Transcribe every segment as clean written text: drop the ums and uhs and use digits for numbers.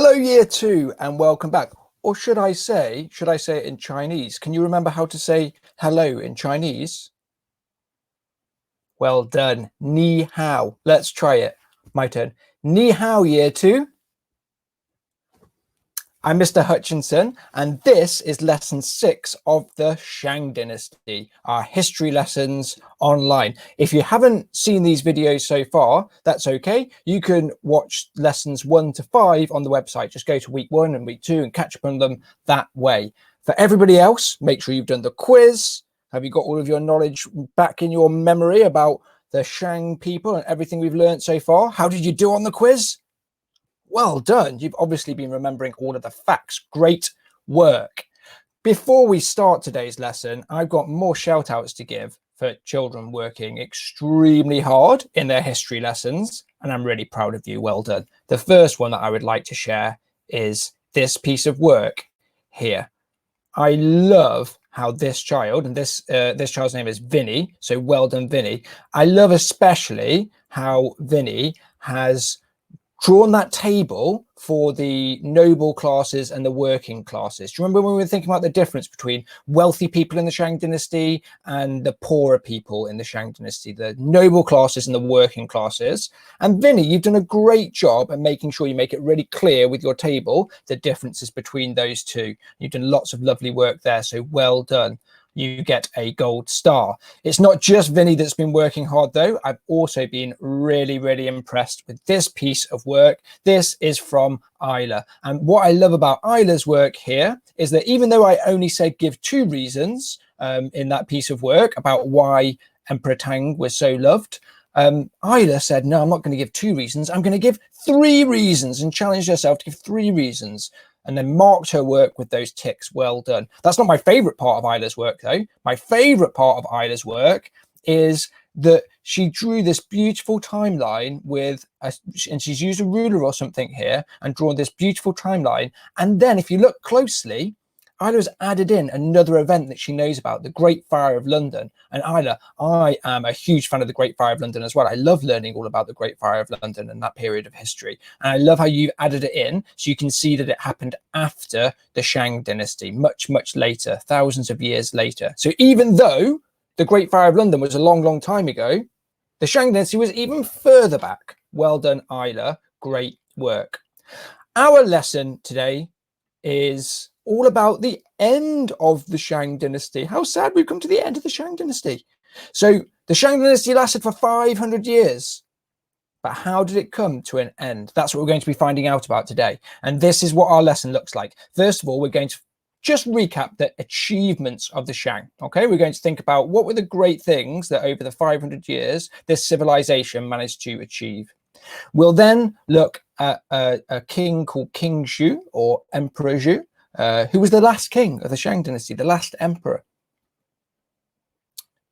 Hello, year two, and welcome back. Or should I say it in Chinese? Can you remember how to say hello in Chinese? Well done. Ni hao. Let's try it. My turn. Ni hao, year two. I'm Mr. Hutchinson, and this is lesson 6 of the Shang Dynasty, our history lessons online. If you haven't seen these videos so far, that's okay. You can watch lessons 1 to 5 on the website. Just go to week 1 and week 2 and catch up on them that way. For everybody else, make sure you've done the quiz. Have you got all of your knowledge back in your memory about the Shang people and everything we've learned so far? How did you do on the quiz? Well done. You've obviously been remembering all of the facts. Great work. Before we start today's lesson, I've got more shout outs to give for children working extremely hard in their history lessons. And I'm really proud of you. Well done. The first one that I would like to share is this piece of work here. I love how this child, and this child's name is Vinny. So well done, Vinny. I love especially how Vinny has drawn that table for the noble classes and the working classes. Do you remember when we were thinking about the difference between wealthy people in the Shang Dynasty and the poorer people in the Shang Dynasty, the noble classes and the working classes? And Vinny, you've done a great job at making sure you make it really clear with your table the differences between those two. You've done lots of lovely work there, so well done. You get a gold star. It's not just Vinny that's been working hard, though. I've also been really, really impressed with this piece of work. This is from Isla. And what I love about Isla's work here is that even though I only said give 2 reasons in that piece of work about why Emperor Tang was so loved, Isla said, no, I'm not going to give 2 reasons. I'm going to give 3 reasons, and challenged herself to give 3 reasons. And then marked her work with those ticks. Well done. That's not my favorite part of Isla's work, though. My favorite part of Isla's work is that she drew this beautiful timeline with, and she's used a ruler or something here and drawn this beautiful timeline. And then if you look closely, Isla's added in another event that she knows about, the Great Fire of London. And Isla, I am a huge fan of the Great Fire of London as well. I love learning all about the Great Fire of London and that period of history. And I love how you've added it in so you can see that it happened after the Shang Dynasty, much, much later, thousands of years later. So even though the Great Fire of London was a long, long time ago, the Shang Dynasty was even further back. Well done, Isla. Great work. Our lesson today is all about the end of the Shang Dynasty. How sad we've come to the end of the Shang Dynasty. So the Shang Dynasty lasted for 500 years. But how did it come to an end? That's what we're going to be finding out about today. And this is what our lesson looks like. First of all, we're going to just recap the achievements of the Shang. Okay, we're going to think about what were the great things that over the 500 years this civilization managed to achieve. We'll then look at a king called King Zhu, or Emperor Zhu, who was the last king of the Shang Dynasty, the last emperor.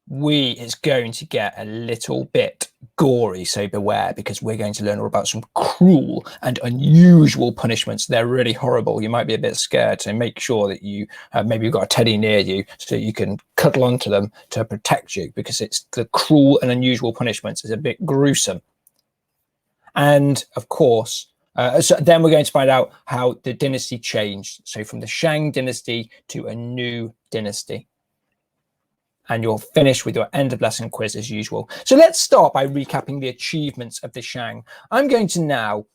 It's going to get a little bit gory, so beware, because we're going to learn all about some cruel and unusual punishments. They're really horrible. You might be a bit scared, so make sure that you maybe you've got a teddy near you so you can cuddle onto them to protect you, because it's the cruel and unusual punishments is a bit gruesome. And of course, so then we're going to find out how the dynasty changed. So from the Shang Dynasty to a new dynasty. And you'll finish with your end of lesson quiz as usual. So let's start by recapping the achievements of the Shang. I'm going to now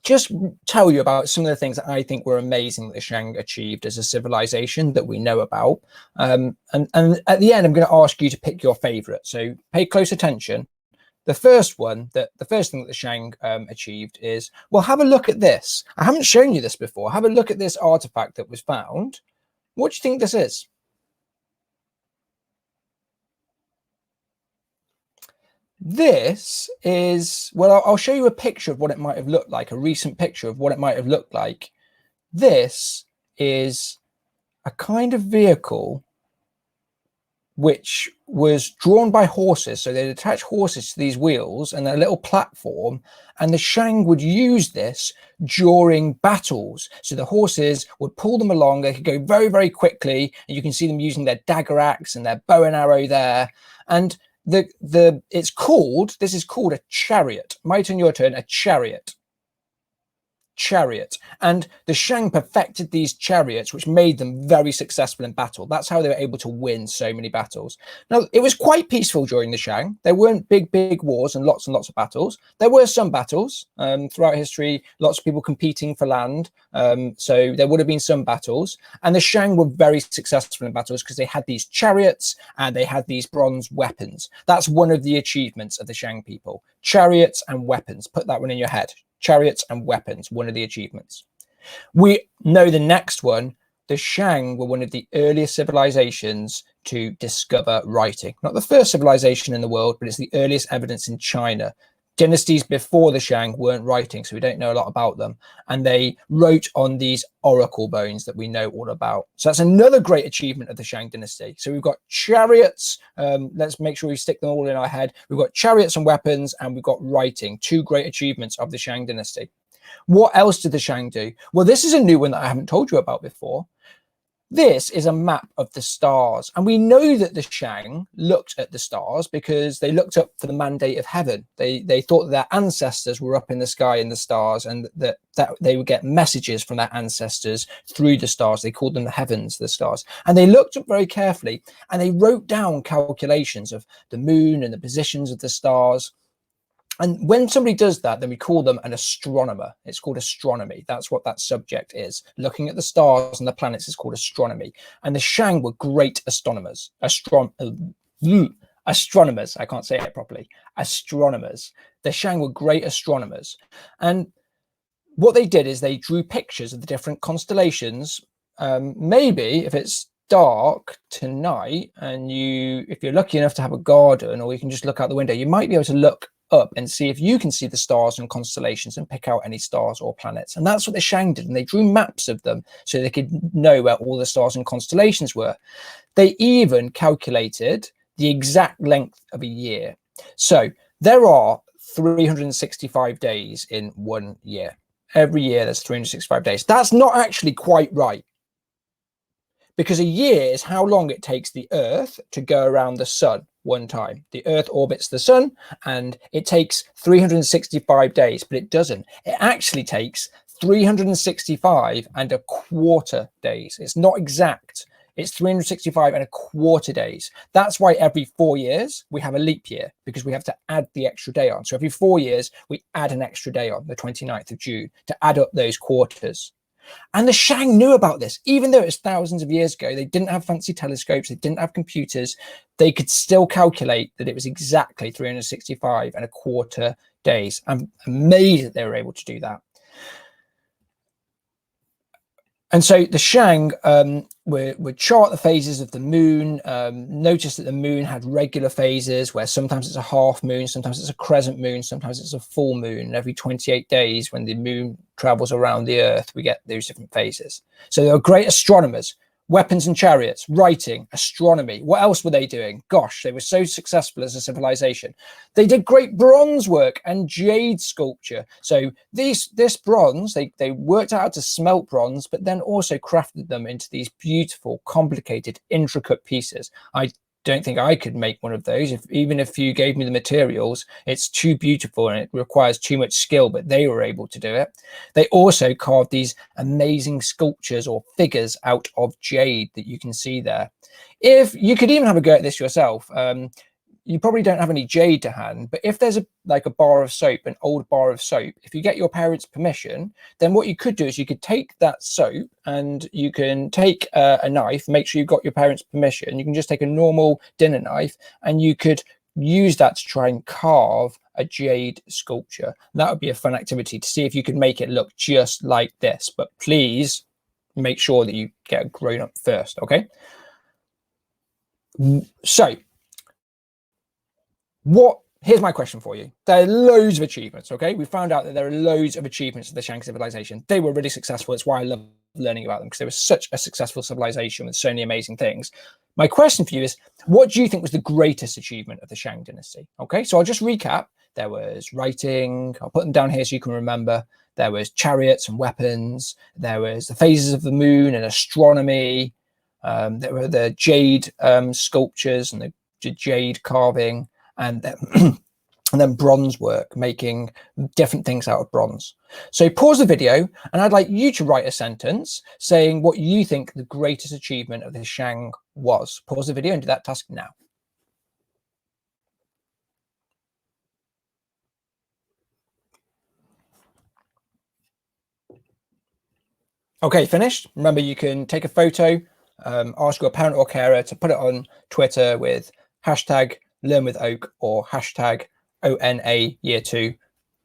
just tell you about some of the things that I think were amazing that the Shang achieved as a civilization that we know about. And at the end, I'm going to ask you to pick your favorite. So pay close attention. The first thing that the Shang achieved is, well, have a look at this. I haven't shown you this before. Have a look at this artifact that was found. What do you think this is? This is, well, I'll show you a picture of what it might have looked like, a recent picture of what it might have looked like. This is a kind of vehicle which was drawn by horses. So they'd attach horses to these wheels and a little platform, and the Shang would use this during battles. So the horses would pull them along. They could go very, very quickly, and you can see them using their dagger axe and their bow and arrow there. And this is called a chariot. My turn, your turn, a chariot. chariot. And the Shang perfected these chariots, which made them very successful in battle. That's how they were able to win so many battles. Now, it was quite peaceful during the Shang. There weren't big wars and lots of battles. There were some battles throughout history, lots of people competing for land. So there would have been some battles. And the Shang were very successful in battles because they had these chariots and they had these bronze weapons. That's one of the achievements of the Shang people. Chariots and weapons. Put that one in your head. Chariots and weapons, one of the achievements. We know the next one. The Shang were one of the earliest civilizations to discover writing. Not the first civilization in the world, but it's the earliest evidence in China. Dynasties before the Shang weren't writing, so we don't know a lot about them. And they wrote on these oracle bones that we know all about. So that's another great achievement of the Shang dynasty. So we've got chariots. Let's make sure we stick them all in our head. We've got chariots and weapons, and we've got writing. Two great achievements of the Shang dynasty. What else did the Shang do? Well, this is a new one that I haven't told you about before. This is a map of the stars. And we know that the Shang looked at the stars because they looked up for the mandate of heaven. They thought that their ancestors were up in the sky in the stars, and that they would get messages from their ancestors through the stars. They called them the heavens, the stars. And they looked up very carefully and they wrote down calculations of the moon and the positions of the stars. And when somebody does that, then we call them an astronomer. It's called astronomy. That's what that subject is. Looking at the stars and the planets is called astronomy. And the Shang were great astronomers. Astronomers. I can't say it properly. Astronomers. The Shang were great astronomers. And what they did is they drew pictures of the different constellations. Maybe if it's dark tonight and if you're lucky enough to have a garden, or you can just look out the window, you might be able to look up and see if you can see the stars and constellations and pick out any stars or planets. And that's what the Shang did. And they drew maps of them so they could know where all the stars and constellations were. They even calculated the exact length of a year. So there are 365 days in 1 year. Every year there's 365 days. That's not actually quite right, because a year is how long it takes the Earth to go around the sun one time. The Earth orbits the sun and it takes 365 days, but it doesn't. It actually takes 365 and a quarter days. It's not exact. It's 365 and a quarter days. That's why every 4 years we have a leap year, because we have to add the extra day on. So every 4 years we add an extra day on, the 29th of June, to add up those quarters. And the Shang knew about this. Even though it was thousands of years ago, they didn't have fancy telescopes, they didn't have computers, they could still calculate that it was exactly 365 and a quarter days. I'm amazed that they were able to do that. And so the Shang would chart the phases of the moon, notice that the moon had regular phases where sometimes it's a half moon, sometimes it's a crescent moon, sometimes it's a full moon. And every 28 days when the moon travels around the Earth, we get those different phases. So they were great astronomers. Weapons and chariots, writing, astronomy. What else were they doing? Gosh, they were so successful as a civilization. They did great bronze work and jade sculpture. So this bronze, they worked out how to smelt bronze, but then also crafted them into these beautiful, complicated, intricate pieces. I don't think I could make one of those. Even if you gave me the materials, it's too beautiful and it requires too much skill, but they were able to do it. They also carved these amazing sculptures or figures out of jade that you can see there. If you could even have a go at this yourself, you probably don't have any jade to hand, but if there's like a bar of soap, an old bar of soap, if you get your parents' permission, then what you could do is you could take that soap and you can take a knife, make sure you've got your parents' permission. You can just take a normal dinner knife and you could use that to try and carve a jade sculpture. And that would be a fun activity to see if you could make it look just like this. But please make sure that you get a grown-up first, okay? So here's my question for you. There are loads of achievements, okay? We found out that there are loads of achievements of the Shang civilization. They were really successful. It's why I love learning about them, because they were such a successful civilization with so many amazing things. My question for you is, what do you think was the greatest achievement of the Shang dynasty? Okay, so I'll just recap. There was writing. I'll put them down here so you can remember. There was chariots and weapons. There was the phases of the moon and astronomy. There were the jade sculptures and the jade carving. And and then bronze work, making different things out of bronze. So pause the video, and I'd like you to write a sentence saying what you think the greatest achievement of the Shang was. Pause the video and do that task now. Okay, finished. Remember, you can take a photo, ask your parent or carer to put it on Twitter with hashtag Learn with Oak or hashtag ONA Year 2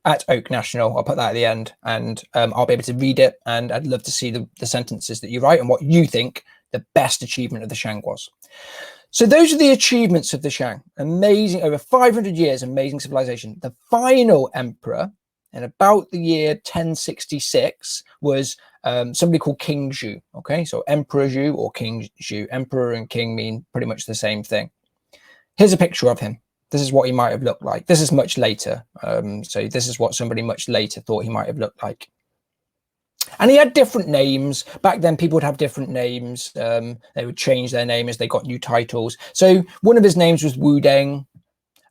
at Oak National. I'll put that at the end, and I'll be able to read it, and I'd love to see the sentences that you write and what you think the best achievement of the Shang was. So those are the achievements of the Shang. Amazing, over 500 years, amazing civilization. The final emperor in about the year 1066 was somebody called King Zhu. Okay, so Emperor Zhu or King Zhu. Emperor and king mean pretty much the same thing. Here's a picture of him. This is what he might have looked like. This is much later. So this is what somebody much later thought he might have looked like. And he had different names. Back then, people would have different names. They would change their name as they got new titles. So one of his names was Wu Deng.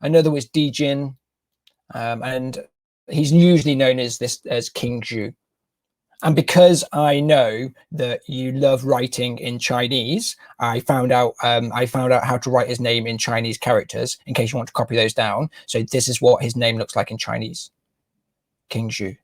Another was Dijin. And he's usually known as King Zhu. And because I know that you love writing in Chinese, I found out how to write his name in Chinese characters in case you want to copy those down. So this is what his name looks like in Chinese. King Zhu.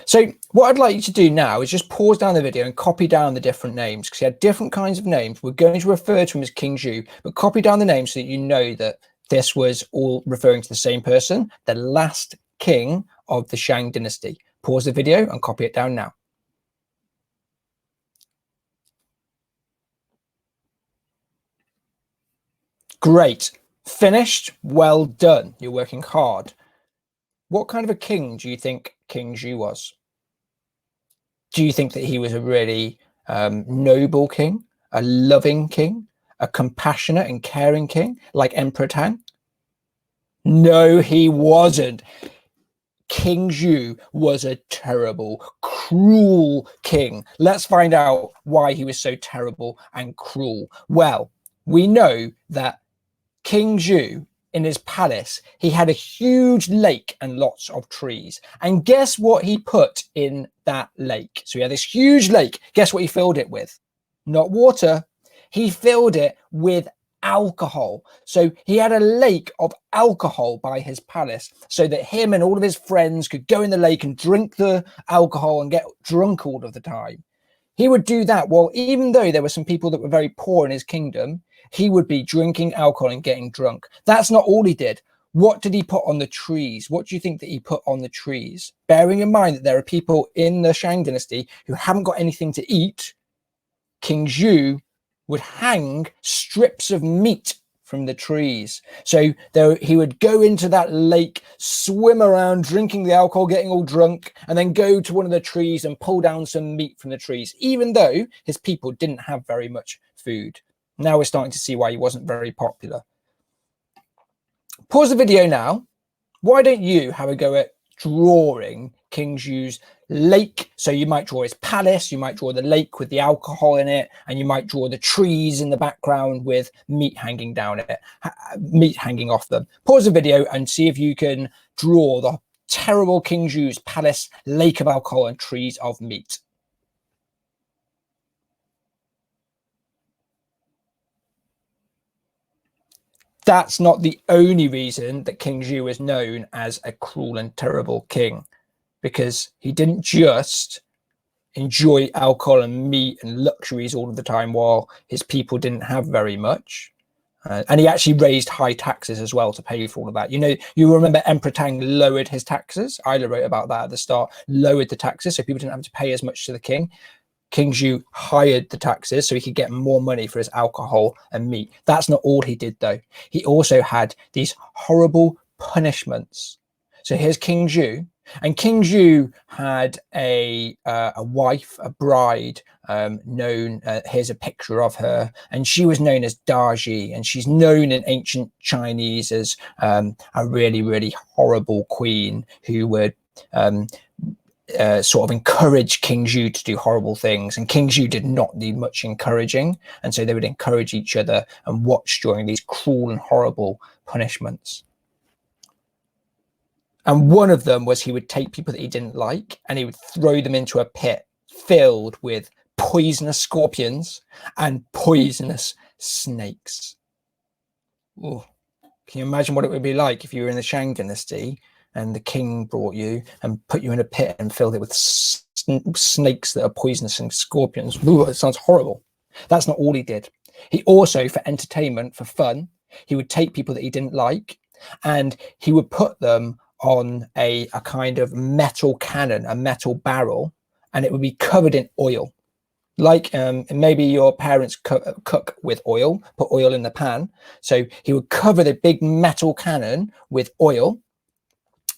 So what I'd like you to do now is just pause down the video and copy down the different names, because he had different kinds of names. We're going to refer to him as King Zhu, but copy down the names so that you know that this was all referring to the same person, the last king of the Shang Dynasty. Pause the video and copy it down now. Great. Finished. Well done. You're working hard. What kind of a king do you think King Zhu was? Do you think that he was a really noble king, a loving king, a compassionate and caring king like Emperor Tang? No, he wasn't. King Zhu was a terrible, cruel king. Let's find out why he was so terrible and cruel. Well, we know that King Zhu, in his palace, he had a huge lake and lots of trees. And guess what he put in that lake? So he had this huge lake. Guess what he filled it with? Not water. He filled it with alcohol. So he had a lake of alcohol by his palace so that him and all of his friends could go in the lake and drink the alcohol and get drunk all of the time. He would do that while, even though there were some people that were very poor in his kingdom, he would be drinking alcohol and getting drunk. That's not all he did. What did he put on the trees? What do you think that he put on the trees? Bearing in mind that there are people in the Shang Dynasty who haven't got anything to eat, King Zhu would hang strips of meat from the trees. So he would go into that lake, swim around, drinking the alcohol, getting all drunk, and then go to one of the trees and pull down some meat from the trees, even though his people didn't have very much food. Now we're starting to see why he wasn't very popular. Pause the video now. Why don't you have a go at drawing King Zhu's lake? So you might draw his palace, you might draw the lake with the alcohol in it, and you might draw the trees in the background with meat hanging down it, meat hanging off them. Pause the video and see if you can draw the terrible King Zhu's palace, lake of alcohol, and trees of meat. That's not the only reason that King Zhu is known as a cruel and terrible king, because he didn't just enjoy alcohol and meat and luxuries all of the time while his people didn't have very much. And he actually raised high taxes as well to pay for all of that. You know, you remember Emperor Tang lowered his taxes. I wrote about that at the start, lowered the taxes so people didn't have to pay as much to the king. King Zhu hired the taxes so he could get more money for his alcohol and meat. That's not all he did, though. He also had these horrible punishments. So here's King Zhu, and King Zhu had a wife, a bride, known. Here's a picture of her, and she was known as Daji, and she's known in ancient Chinese as a really, really horrible queen who would sort of encourage King Zhu to do horrible things, and King Zhu did not need much encouraging, and so they would encourage each other and watch during these cruel and horrible punishments. And one of them was he would take people that he didn't like and he would throw them into a pit filled with poisonous scorpions and poisonous snakes. Ooh. Can you imagine what it would be like if you were in the Shang Dynasty and the king brought you and put you in a pit and filled it with snakes that are poisonous and scorpions? Ooh, it sounds horrible. That's not all he did. He also, for entertainment, for fun, he would take people that he didn't like and he would put them on a kind of metal cannon, a metal barrel, and it would be covered in oil. Like maybe your parents cook with oil, put oil in the pan. So he would cover the big metal cannon with oil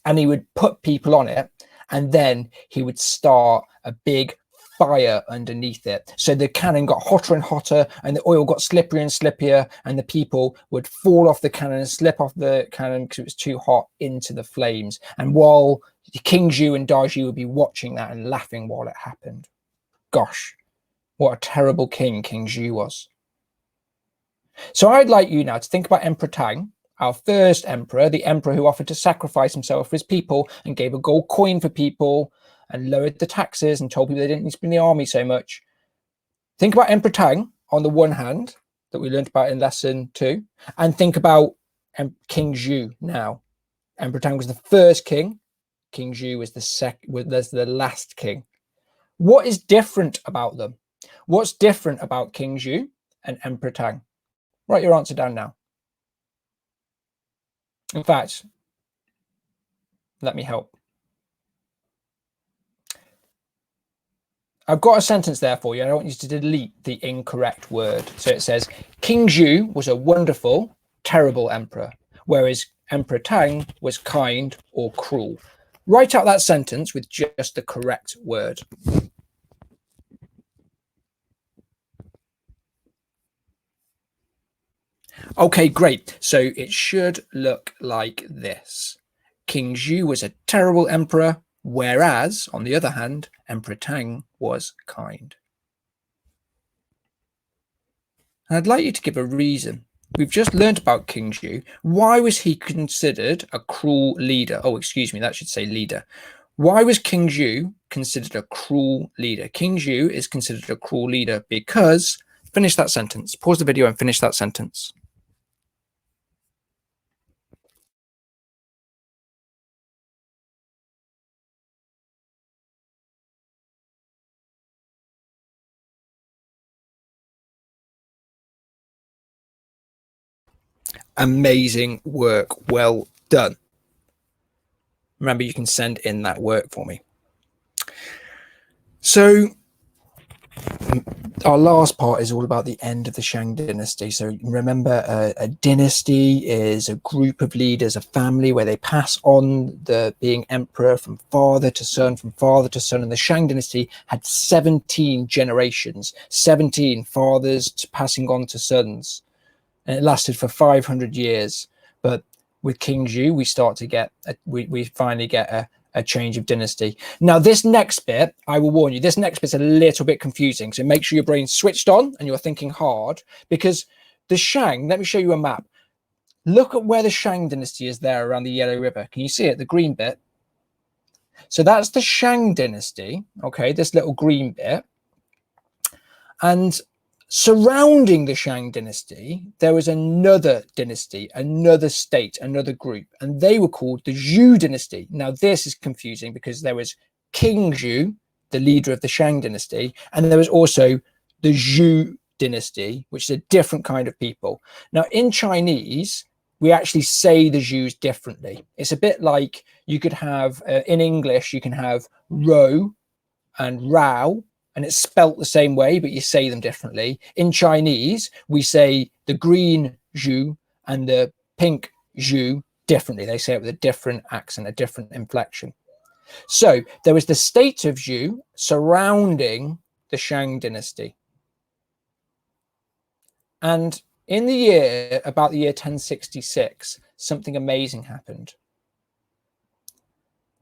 and he would put people on it. And then he would start a big fire underneath it. So the cannon got hotter and hotter and the oil got slipperier and slipperier and the people would fall off the cannon and slip off the cannon because it was too hot into the flames. And while King Zhu and Daji would be watching that and laughing while it happened. Gosh, what a terrible king King Zhu was. So I'd like you now to think about Emperor Tang, our first emperor, the emperor who offered to sacrifice himself for his people and gave a gold coin for people and lowered the taxes and told people they didn't need to be in the army so much. Think about Emperor Tang on the one hand, that we learned about in lesson 2, and think about King Zhu now. Emperor Tang was the first king. King Zhu was the last king. What is different about them? What's different about King Zhu and Emperor Tang? Write your answer down now. In fact, let me help. I've got a sentence there for you. I don't want you to delete the incorrect word. So it says, King Zhu was a wonderful, terrible emperor, whereas Emperor Tang was kind or cruel. Write out that sentence with just the correct word. Okay, great. So it should look like this. King Zhu was a terrible emperor, whereas, on the other hand, Emperor Tang was kind. And I'd like you to give a reason. We've just learned about King Zhu. Why was he considered a cruel leader? Oh, excuse me, that should say leader. Why was King Zhu considered a cruel leader? King Zhu is considered a cruel leader because, finish that sentence. Pause the video and finish that sentence. Amazing work. Well done. Remember, you can send in that work for me. So our last part is all about the end of the Shang Dynasty. So remember, a dynasty is a group of leaders, a family where they pass on the being emperor from father to son, from father to son. And the Shang Dynasty had 17 generations, 17 fathers passing on to sons. And it lasted for 500 years. But with King Zhu, we start to get, we finally get a change of dynasty. Now, this next bit, I will warn you, this next bit's a little bit confusing. So make sure your brain's switched on and you're thinking hard, because the Shang, let me show you a map. Look at where the Shang dynasty is there around the Yellow River. Can you see it, the green bit? So that's the Shang dynasty, okay, this little green bit. And surrounding the Shang dynasty, there was another dynasty, another state, another group, and they were called the Zhou dynasty. Now, this is confusing because there was King Zhu, the leader of the Shang dynasty, and there was also the Zhou dynasty, which is a different kind of people. Now, in Chinese, we actually say the Zhous differently. It's a bit like you could have, in English, you can have Rou and Rao, and it's spelt the same way, but you say them differently. In Chinese, we say the green Zhu and the pink Zhu differently. They say it with a different accent, a different inflection. So there was the state of Zhu surrounding the Shang dynasty. And in the year, about the year 1066, something amazing happened.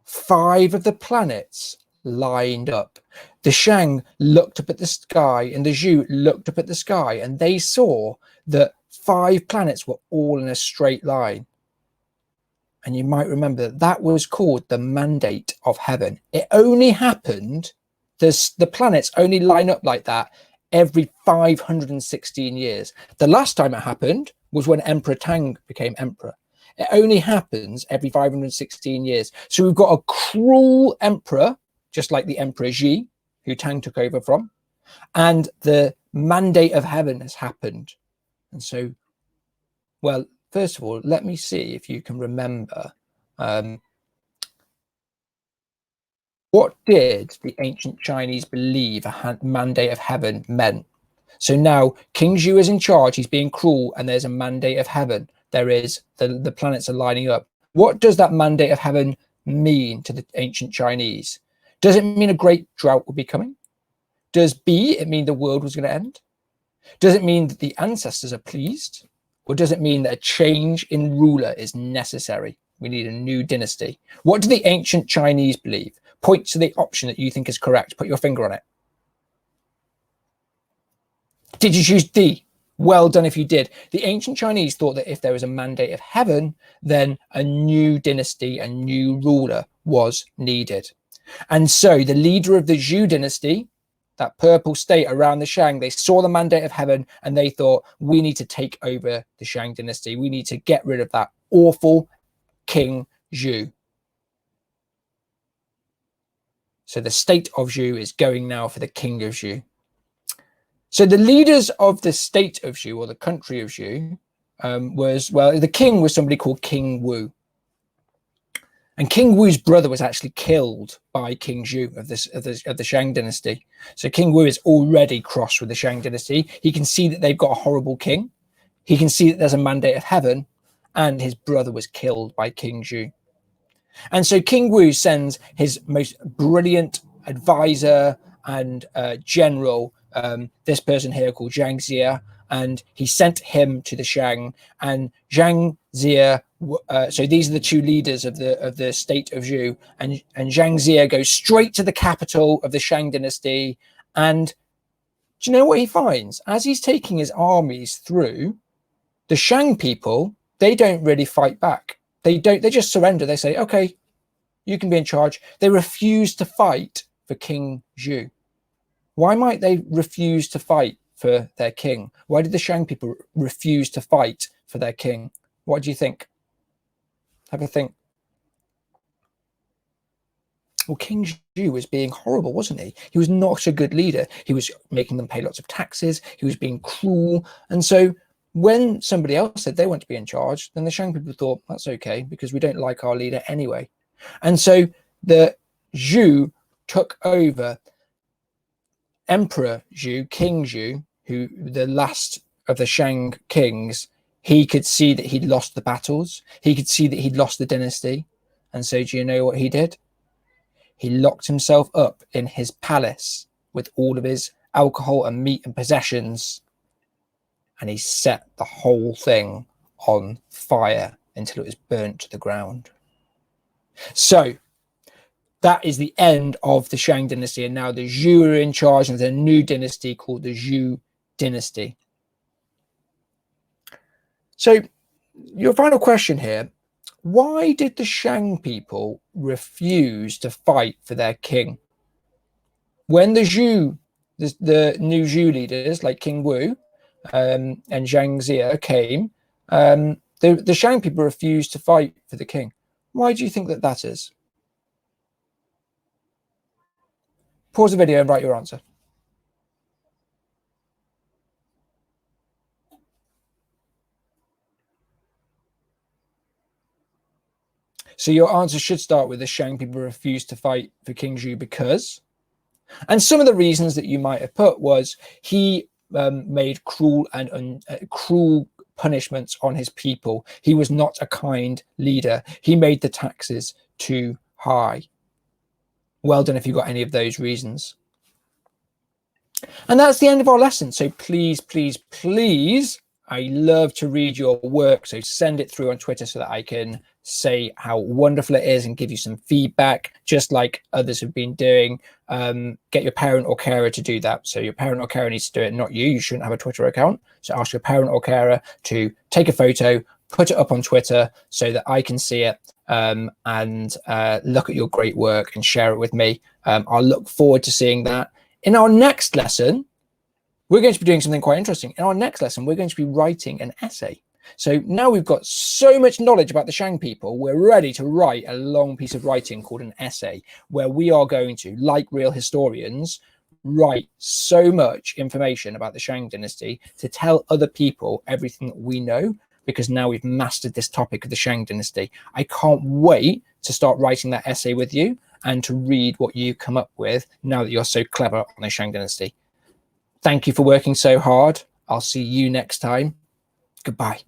5 of the planets lined up. The Shang looked up at the sky and the Zhou looked up at the sky, and they saw that 5 planets were all in a straight line. And you might remember that was called the mandate of heaven. It only happened, the planets only line up like that every 516 years. The last time it happened was when Emperor Tang became emperor. It only happens every 516 years. So we've got a cruel emperor, just like the Emperor Xi, who Tang took over from, and the mandate of heaven has happened. And so, well, first of all, let me see if you can remember what did the ancient Chinese believe a mandate of heaven meant? So now King Zhou is in charge, he's being cruel, and there's a mandate of heaven. There is, the planets are lining up. What does that mandate of heaven mean to the ancient Chinese? Does it mean a great drought will be coming? Does B, it mean the world was going to end? Does it mean that the ancestors are pleased? Or does it mean that a change in ruler is necessary? We need a new dynasty. What do the ancient Chinese believe? Point to the option that you think is correct. Put your finger on it. Did you choose D? Well done if you did. The ancient Chinese thought that if there was a mandate of heaven, then a new dynasty, a new ruler was needed. And so the leader of the Zhou dynasty, that purple state around the Shang, they saw the mandate of heaven and they thought, we need to take over the Shang dynasty. We need to get rid of that awful King Zhou. So the state of Zhou is going now for the King of Zhou. So the leaders of the state of Zhou, or the country of Zhou, the king was somebody called King Wu. And King Wu's brother was actually killed by King Zhou of the Shang dynasty. So King Wu is already cross with the Shang dynasty. He can see that they've got a horrible king. He can see that there's a mandate of heaven, and his brother was killed by King Zhou. And so King Wu sends his most brilliant advisor and general, this person here called Zhang Jie, and he sent him to the Shang. And Zhang Jie, so these are the 2 leaders of the state of Zhou, and Zhang Jie goes straight to the capital of the Shang dynasty. And do you know what he finds? As he's taking his armies through, the Shang people, they don't really fight back. They just surrender. They say, okay, you can be in charge. They refuse to fight for King Zhou. Why might they refuse to fight for their king? Why did the Shang people refuse to fight for their king? What do you think? Have a think. Well, King Zhou was being horrible, wasn't he? He was not a good leader. He was making them pay lots of taxes. He was being cruel. And so when somebody else said they want to be in charge, then the Shang people thought, that's okay, because we don't like our leader anyway. And so the Zhou took over. Emperor Zhou, King Zhou, who the last of the Shang kings, he could see that he'd lost the battles. He could see that he'd lost the dynasty. And so do you know what he did? He locked himself up in his palace with all of his alcohol and meat and possessions. And he set the whole thing on fire until it was burnt to the ground. So that is the end of the Shang dynasty. And now the Zhou are in charge, and there's a new dynasty called the Zhou dynasty. So your final question here, why did the Shang people refuse to fight for their king? When the Zhou, the new Zhou leaders like King Wu and Zhang Jie came, the Shang people refused to fight for the king. Why do you think that is? Pause the video and write your answer. So your answer should start with the Shang people refused to fight for King Zhou because, and some of the reasons that you might have put was he made cruel punishments on his people. He was not a kind leader. He made the taxes too high. Well done if you got any of those reasons. And that's the end of our lesson. So please, please, please, I love to read your work. So send it through on Twitter so that I can say how wonderful it is and give you some feedback, just like others have been doing. Get your parent or carer to do that. So your parent or carer needs to do it, not you. You shouldn't have a Twitter account. So ask your parent or carer to take a photo, put it up on Twitter so that I can see it, and look at your great work and share it with me. I'll look forward to seeing that. In our next lesson, we're going to be doing something quite interesting. In our next lesson, we're going to be writing an essay. So now we've got so much knowledge about the Shang people, we're ready to write a long piece of writing called an essay, where we are going to, like real historians, write so much information about the Shang dynasty to tell other people everything that we know, because now we've mastered this topic of the Shang dynasty. I can't wait to start writing that essay with you and to read what you come up with now that you're so clever on the Shang dynasty. Thank you for working so hard. I'll see you next time. Goodbye.